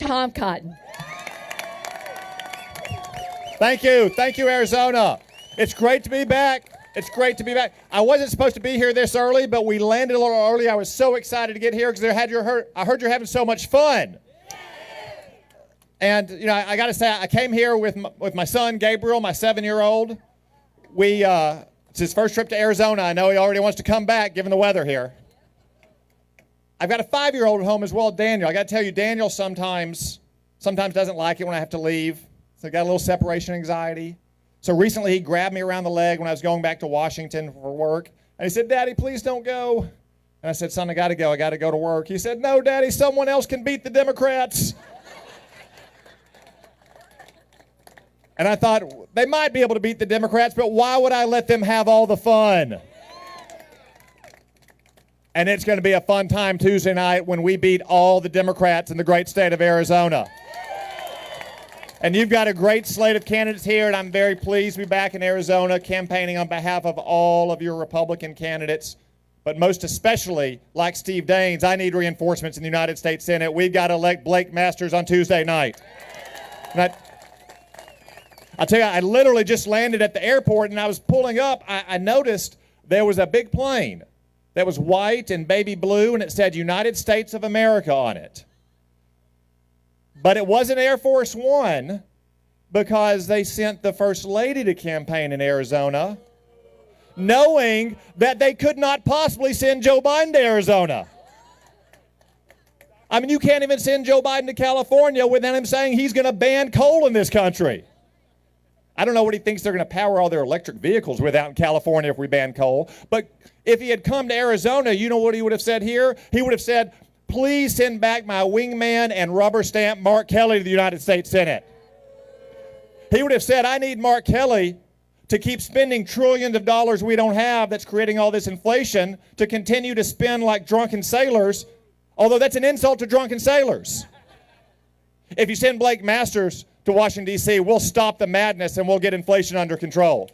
Tom Cotton. Thank you. Thank you, Arizona. It's great to be back. It's great to be back. I wasn't supposed to be here this early, but we landed a little early. I was so excited to get here because I heard you're having so much fun. And, you know, I got to say, I came here with my son, Gabriel, my 7-year-old. It's his first trip to Arizona. I know he already wants to come back, given the weather here. I've got a 5-year-old at home as well, Daniel. I got to tell you, Daniel sometimes doesn't like it when I have to leave. So I got a little separation anxiety. So recently he grabbed me around the leg when I was going back to Washington for work. And he said, "Daddy, please don't go." And I said, "Son, I got to go. I got to go to work." He said, "No, Daddy, someone else can beat the Democrats." And I thought, they might be able to beat the Democrats, but why would I let them have all the fun? And it's going to be a fun time Tuesday night when we beat all the Democrats in the great state of Arizona. And you've got a great slate of candidates here, and I'm very pleased to be back in Arizona campaigning on behalf of all of your Republican candidates. But most especially, like Steve Daines, I need reinforcements in the United States Senate. We've got to elect Blake Masters on Tuesday night. And I'll tell you, I literally just landed at the airport, and I was pulling up. I noticed there was a big plane that was white and baby blue, and it said United States of America on it. But it wasn't Air Force One because they sent the First Lady to campaign in Arizona, knowing that they could not possibly send Joe Biden to Arizona. I mean, you can't even send Joe Biden to California without him saying he's going to ban coal in this country. I don't know what he thinks they're going to power all their electric vehicles with out in California if we ban coal. But if he had come to Arizona, you know what he would have said here? He would have said, "Please send back my wingman and rubber stamp Mark Kelly to the United States Senate." He would have said, "I need Mark Kelly to keep spending trillions of dollars we don't have that's creating all this inflation to continue to spend like drunken sailors," although that's an insult to drunken sailors. If you send Blake Masters to Washington, D.C., we'll stop the madness and we'll get inflation under control.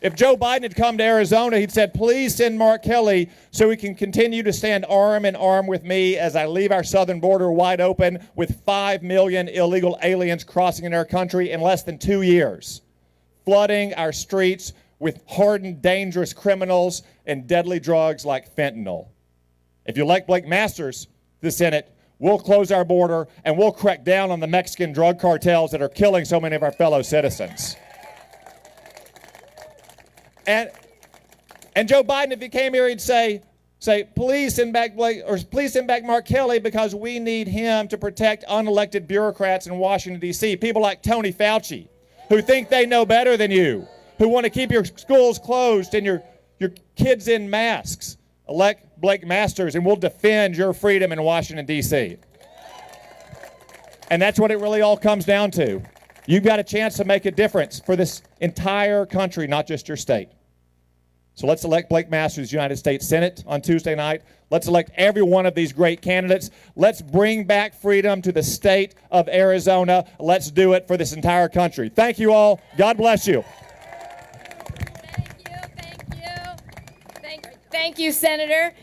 If Joe Biden had come to Arizona, he'd said, "Please send Mark Kelly so he can continue to stand arm in arm with me as I leave our southern border wide open with 5 million illegal aliens crossing in our country in less than 2 years, flooding our streets with hardened, dangerous criminals and deadly drugs like fentanyl." If you elect Blake Masters to the Senate, we'll close our border and we'll crack down on the Mexican drug cartels that are killing so many of our fellow citizens. And Joe Biden, if he came here, he'd say, "Please send back Blake, or please send back Mark Kelly because we need him to protect unelected bureaucrats in Washington, D.C., people like Tony Fauci, who think they know better than you, who want to keep your schools closed and your kids in masks. Elect Blake Masters, and we'll defend your freedom in Washington, D.C." And that's what it really all comes down to. You've got a chance to make a difference for this entire country, not just your state. So let's elect Blake Masters, United States Senate, on Tuesday night. Let's elect every one of these great candidates. Let's bring back freedom to the state of Arizona. Let's do it for this entire country. Thank you all. God bless you. Thank you, Senator.